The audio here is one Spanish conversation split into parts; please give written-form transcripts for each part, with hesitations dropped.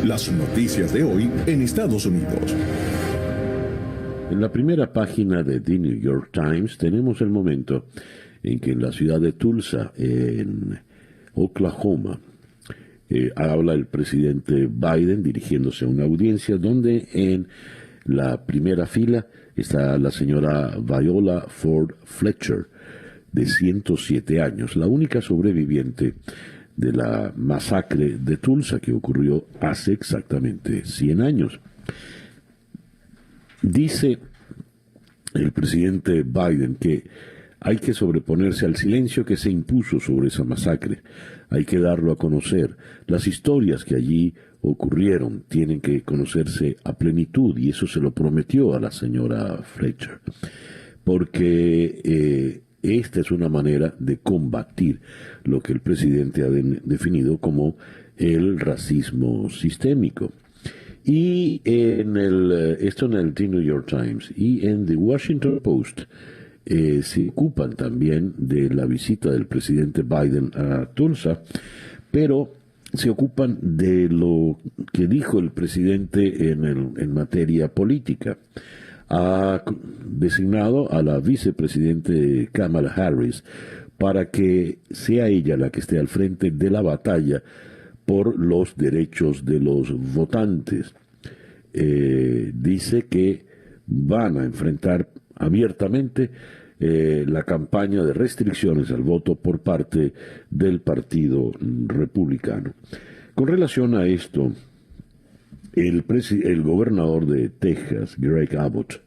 Las noticias de hoy en Estados Unidos. En la primera página de The New York Times tenemos el momento en que en la ciudad de Tulsa, en Oklahoma, habla el presidente Biden dirigiéndose a una audiencia donde en la primera fila está la señora Viola Ford Fletcher, de 107 años, la única sobreviviente de la masacre de Tulsa que ocurrió hace exactamente 100 años. Dice el presidente Biden que hay que sobreponerse al silencio que se impuso sobre esa masacre. Hay que darlo a conocer. Las historias que allí ocurrieron tienen que conocerse a plenitud, y eso se lo prometió a la señora Fletcher, porque esta es una manera de combatir lo que el presidente ha definido como el racismo sistémico. Y esto en el The New York Times y en The Washington Post se ocupan también de la visita del presidente Biden a Tulsa, pero se ocupan de lo que dijo el presidente en materia política. Ha designado a la vicepresidente Kamala Harris para que sea ella la que esté al frente de la batalla por los derechos de los votantes. Dice que van a enfrentar abiertamente la campaña de restricciones al voto por parte del Partido Republicano. Con relación a esto, el gobernador de Texas, Greg Abbott,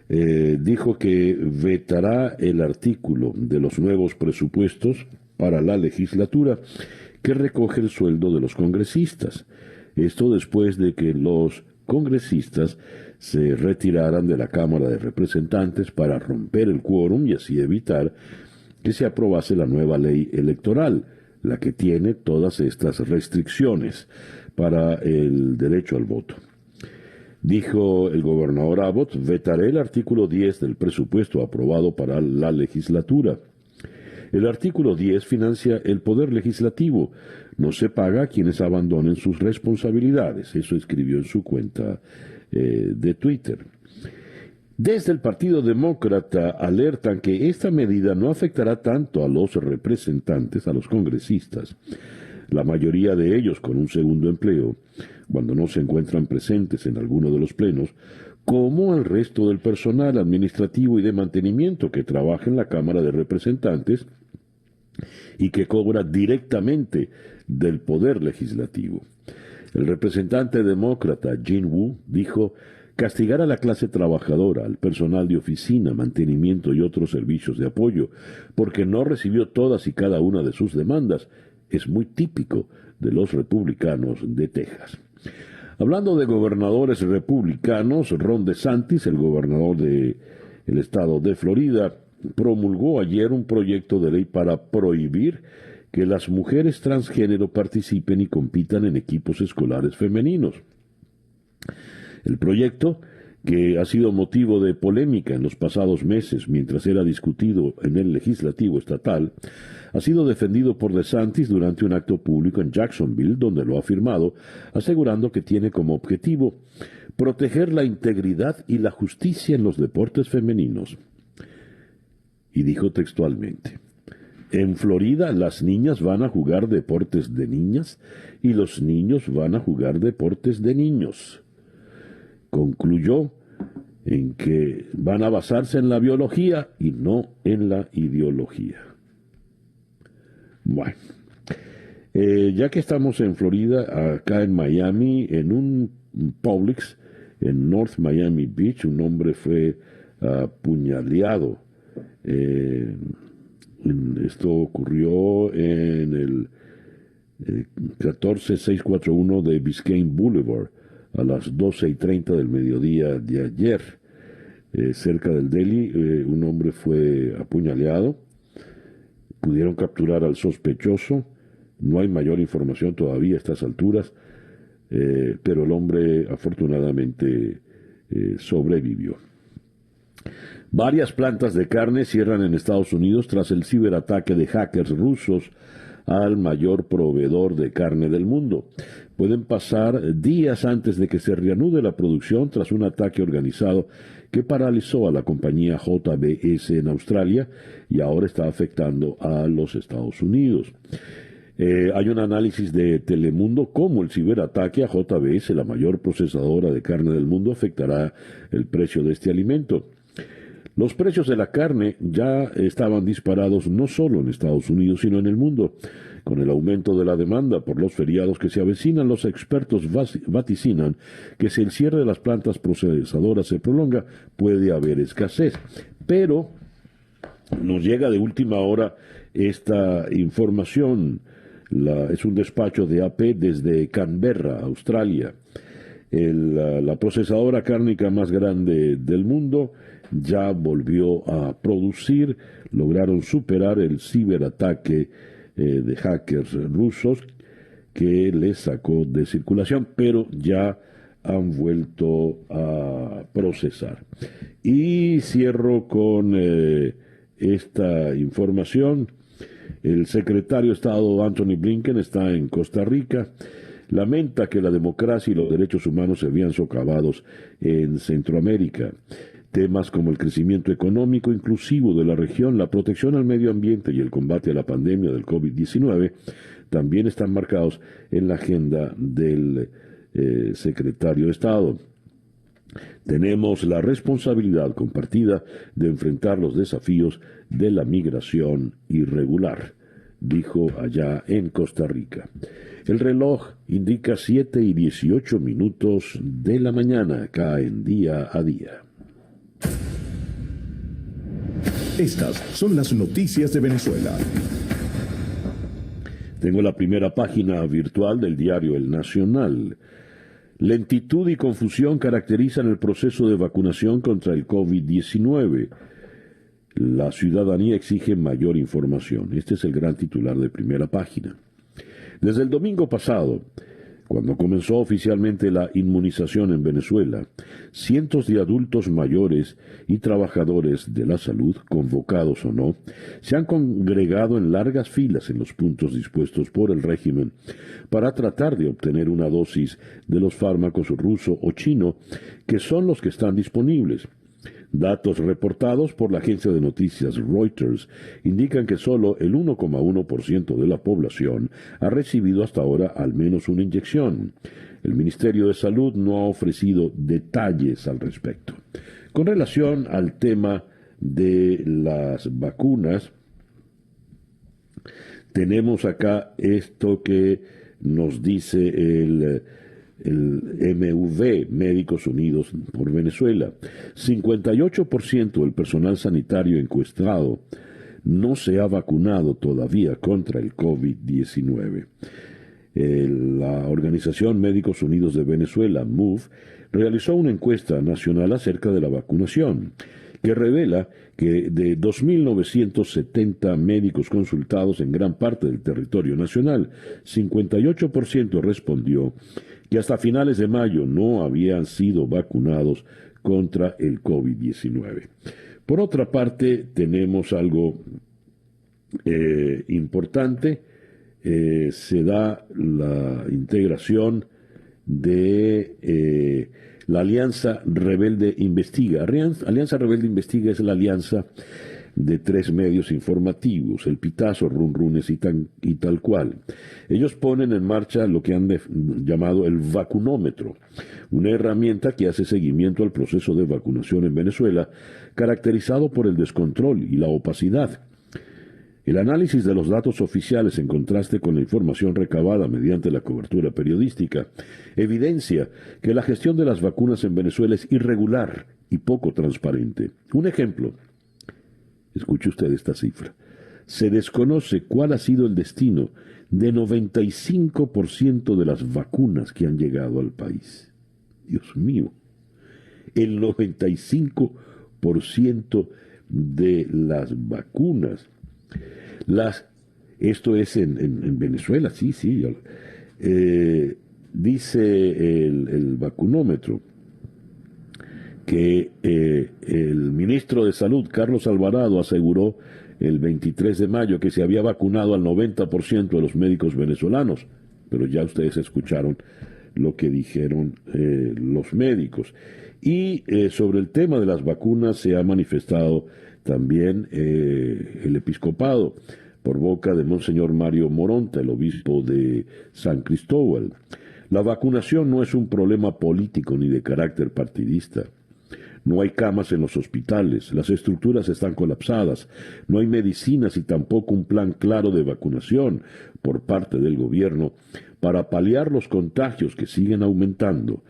dijo que vetará el artículo de los nuevos presupuestos para la legislatura que recoge el sueldo de los congresistas. Esto después de que los congresistas se retiraran de la Cámara de Representantes para romper el quórum y así evitar que se aprobase la nueva ley electoral, la que tiene todas estas restricciones para el derecho al voto. Dijo el gobernador Abbott: vetaré el artículo 10 del presupuesto aprobado para la legislatura. El artículo 10 financia el poder legislativo. No se paga a quienes abandonen sus responsabilidades. Eso escribió en su cuenta de Twitter. Desde el Partido Demócrata alertan que esta medida no afectará tanto a los representantes, a los congresistas, la mayoría de ellos con un segundo empleo, cuando no se encuentran presentes en alguno de los plenos, como al resto del personal administrativo y de mantenimiento que trabaja en la Cámara de Representantes y que cobra directamente del Poder Legislativo. El representante demócrata Jin Wu dijo: castigar a la clase trabajadora, al personal de oficina, mantenimiento y otros servicios de apoyo, porque no recibió todas y cada una de sus demandas, es muy típico de los republicanos de Texas. Hablando de gobernadores republicanos, Ron DeSantis, el gobernador del estado de Florida, promulgó ayer un proyecto de ley para prohibir que las mujeres transgénero participen y compitan en equipos escolares femeninos. El proyecto, que ha sido motivo de polémica en los pasados meses mientras era discutido en el legislativo estatal, ha sido defendido por DeSantis durante un acto público en Jacksonville, donde lo ha afirmado, asegurando que tiene como objetivo proteger la integridad y la justicia en los deportes femeninos. Y dijo textualmente: en Florida las niñas van a jugar deportes de niñas y los niños van a jugar deportes de niños. Concluyó en que van a basarse en la biología y no en la ideología. Bueno, ya que estamos en Florida, acá en Miami, en un Publix en North Miami Beach, un hombre fue apuñaleado. Esto ocurrió en el 14641 de Biscayne Boulevard a las 12:30 del mediodía de ayer. Cerca del Delhi, un hombre fue apuñaleado. Pudieron capturar al sospechoso. No hay mayor información todavía a estas alturas, pero el hombre afortunadamente sobrevivió. Varias plantas de carne cierran en Estados Unidos tras el ciberataque de hackers rusos al mayor proveedor de carne del mundo. Pueden pasar días antes de que se reanude la producción tras un ataque organizado que paralizó a la compañía JBS en Australia y ahora está afectando a los Estados Unidos. Hay un análisis de Telemundo cómo el ciberataque a JBS, la mayor procesadora de carne del mundo, afectará el precio de este alimento. Los precios de la carne ya estaban disparados no solo en Estados Unidos, sino en el mundo. Con el aumento de la demanda por los feriados que se avecinan, los expertos vaticinan que si el cierre de las plantas procesadoras se prolonga, puede haber escasez. Pero nos llega de última hora esta información. Es un despacho de AP desde Canberra, Australia. La procesadora cárnica más grande del mundo ya volvió a producir, lograron superar el ciberataque de hackers rusos que les sacó de circulación, pero ya han vuelto a procesar. Y cierro con esta información. El secretario de Estado Anthony Blinken está en Costa Rica. Lamenta que la democracia y los derechos humanos se vean socavados en Centroamérica. Temas como el crecimiento económico inclusivo de la región, la protección al medio ambiente y el combate a la pandemia del COVID-19 también están marcados en la agenda del secretario de Estado. Tenemos la responsabilidad compartida de enfrentar los desafíos de la migración irregular, dijo allá en Costa Rica. El reloj indica 7:18 de la mañana, acá en Día a Día. Estas son las noticias de Venezuela. Tengo la primera página virtual del diario El Nacional. Lentitud y confusión caracterizan el proceso de vacunación contra el COVID-19. La ciudadanía exige mayor información. Este es el gran titular de primera página. Desde el domingo pasado, cuando comenzó oficialmente la inmunización en Venezuela, cientos de adultos mayores y trabajadores de la salud, convocados o no, se han congregado en largas filas en los puntos dispuestos por el régimen para tratar de obtener una dosis de los fármacos ruso o chino, que son los que están disponibles. Datos reportados por la agencia de noticias Reuters indican que solo el 1,1% de la población ha recibido hasta ahora al menos una inyección. El Ministerio de Salud no ha ofrecido detalles al respecto. Con relación al tema de las vacunas, tenemos acá esto que nos dice el MV, Médicos Unidos por Venezuela. 58% del personal sanitario encuestado no se ha vacunado todavía contra el COVID-19. La Organización Médicos Unidos de Venezuela, MUV, realizó una encuesta nacional acerca de la vacunación, que revela que de 2.970 médicos consultados en gran parte del territorio nacional, 58% respondió que hasta finales de mayo no habían sido vacunados contra el COVID-19. Por otra parte, tenemos algo importante. Se da la integración de la Alianza Rebelde Investiga. Alianza Rebelde Investiga es la alianza de 3 medios informativos, El Pitazo, Run Runes y Tal Cual. Ellos ponen en marcha lo que han llamado el vacunómetro, una herramienta que hace seguimiento al proceso de vacunación en Venezuela, caracterizado por el descontrol y la opacidad. El análisis de los datos oficiales en contraste con la información recabada mediante la cobertura periodística evidencia que la gestión de las vacunas en Venezuela es irregular y poco transparente. Un ejemplo. Escuche usted esta cifra. Se desconoce cuál ha sido el destino de 95% de las vacunas que han llegado al país. Dios mío. El 95% de las vacunas. Esto es en Venezuela, sí. Dice el vacunómetro que el ministro de Salud, Carlos Alvarado, aseguró el 23 de mayo que se había vacunado al 90% de los médicos venezolanos, pero ya ustedes escucharon lo que dijeron los médicos. Y sobre el tema de las vacunas se ha manifestado también el episcopado por boca de Monseñor Mario Moronta, el obispo de San Cristóbal. La vacunación no es un problema político ni de carácter partidista. No hay camas en los hospitales, las estructuras están colapsadas, no hay medicinas y tampoco un plan claro de vacunación por parte del gobierno para paliar los contagios que siguen aumentando,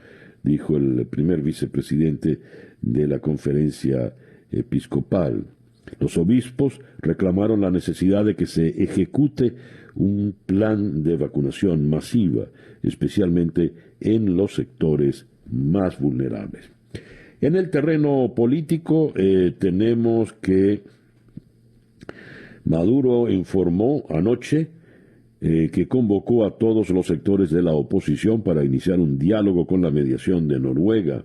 dijo el primer vicepresidente de la conferencia episcopal. Los obispos reclamaron la necesidad de que se ejecute un plan de vacunación masiva, especialmente en los sectores más vulnerables. En el terreno político tenemos que Maduro informó anoche que convocó a todos los sectores de la oposición para iniciar un diálogo con la mediación de Noruega,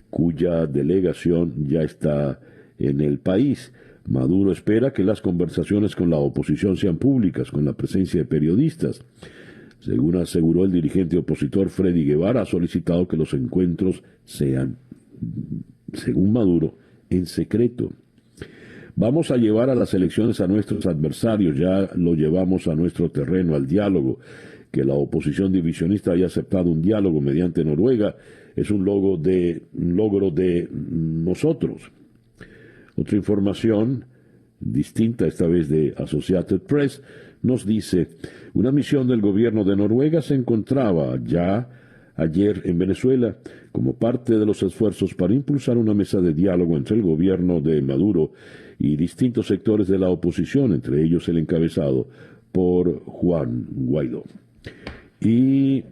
cuya delegación ya está en el país. Maduro espera que las conversaciones con la oposición sean públicas, con la presencia de periodistas. Según aseguró el dirigente opositor Freddy Guevara, ha solicitado que los encuentros sean, según Maduro, en secreto. Vamos a llevar a las elecciones a nuestros adversarios, ya lo llevamos a nuestro terreno, al diálogo. Que la oposición divisionista haya aceptado un diálogo mediante Noruega es un logro de nosotros. Otra información distinta, esta vez de Associated Press, nos dice: una misión del gobierno de Noruega se encontraba ya ayer en Venezuela como parte de los esfuerzos para impulsar una mesa de diálogo entre el gobierno de Maduro y distintos sectores de la oposición, entre ellos el encabezado por Juan Guaidó. Y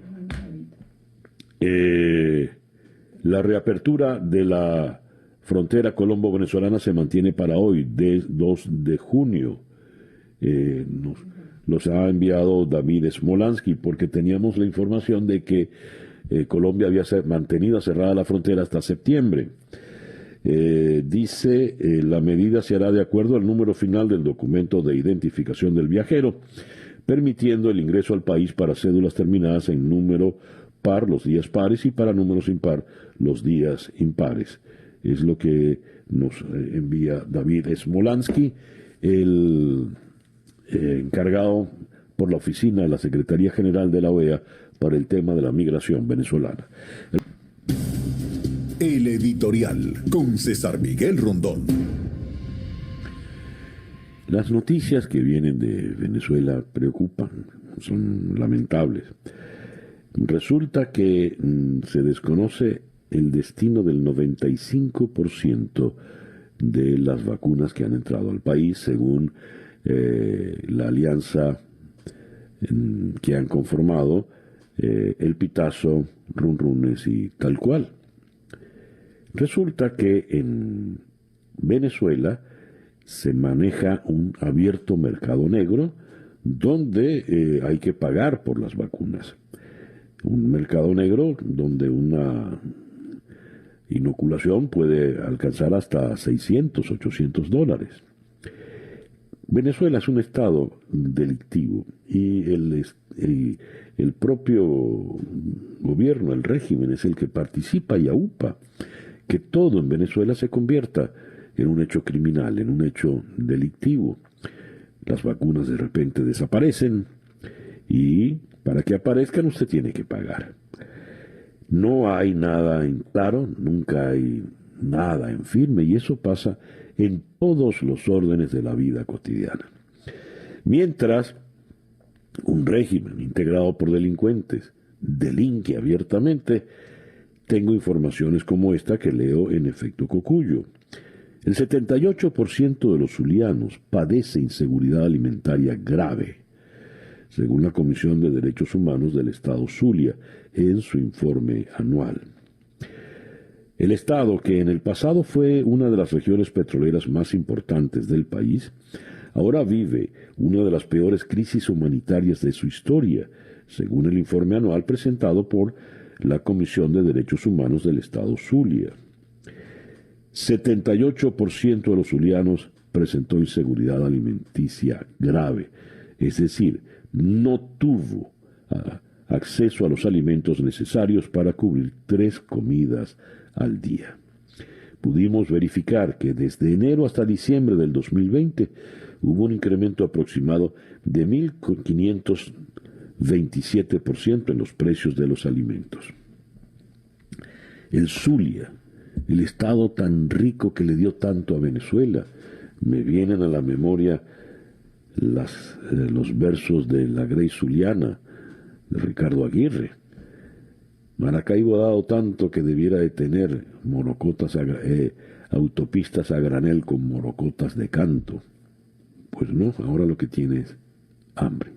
la reapertura de la frontera colombo-venezolana se mantiene para hoy, 2 de junio. Los ha enviado David Smolansky, porque teníamos la información de que Colombia había mantenido cerrada la frontera hasta septiembre. Dice, la medida se hará de acuerdo al número final del documento de identificación del viajero, permitiendo el ingreso al país para cédulas terminadas en número par los días pares y para números impar los días impares. Es lo que nos envía David Smolansky, el encargado por la oficina de la Secretaría General de la OEA para el tema de la migración venezolana. El editorial con César Miguel Rondón. Las noticias que vienen de Venezuela preocupan, son lamentables. Resulta que se desconoce el destino del 95% de las vacunas que han entrado al país, según la alianza que han conformado El Pitazo, Runrunes y Tal Cual. Resulta que en Venezuela se maneja un abierto mercado negro donde hay que pagar por las vacunas. Un mercado negro donde una inoculación puede alcanzar hasta $600, $800. Venezuela es un estado delictivo y el propio gobierno, el régimen, es el que participa y aupa que todo en Venezuela se convierta en un hecho criminal, en un hecho delictivo. Las vacunas de repente desaparecen y para que aparezcan usted tiene que pagar. No hay nada en claro, nunca hay nada en firme, y eso pasa en todos los órdenes de la vida cotidiana. Mientras un régimen integrado por delincuentes delinque abiertamente, tengo informaciones como esta que leo en Efecto Cocuyo. El 78% de los zulianos padece inseguridad alimentaria grave, según la Comisión de Derechos Humanos del Estado Zulia, en su informe anual. El Estado, que en el pasado fue una de las regiones petroleras más importantes del país, ahora vive una de las peores crisis humanitarias de su historia, según el informe anual presentado por la Comisión de Derechos Humanos del Estado Zulia. 78% de los zulianos presentó inseguridad alimenticia grave, es decir, no tuvo acceso a los alimentos necesarios para cubrir 3 comidas al día. Pudimos verificar que desde enero hasta diciembre del 2020 hubo un incremento aproximado de 1.527% en los precios de los alimentos. El Zulia, el estado tan rico que le dio tanto a Venezuela, me vienen a la memoria los versos de la Grey Zuliana de Ricardo Aguirre. Maracaibo ha dado tanto que debiera de tener autopistas a granel con morocotas de canto. Pues no, ahora lo que tiene es hambre.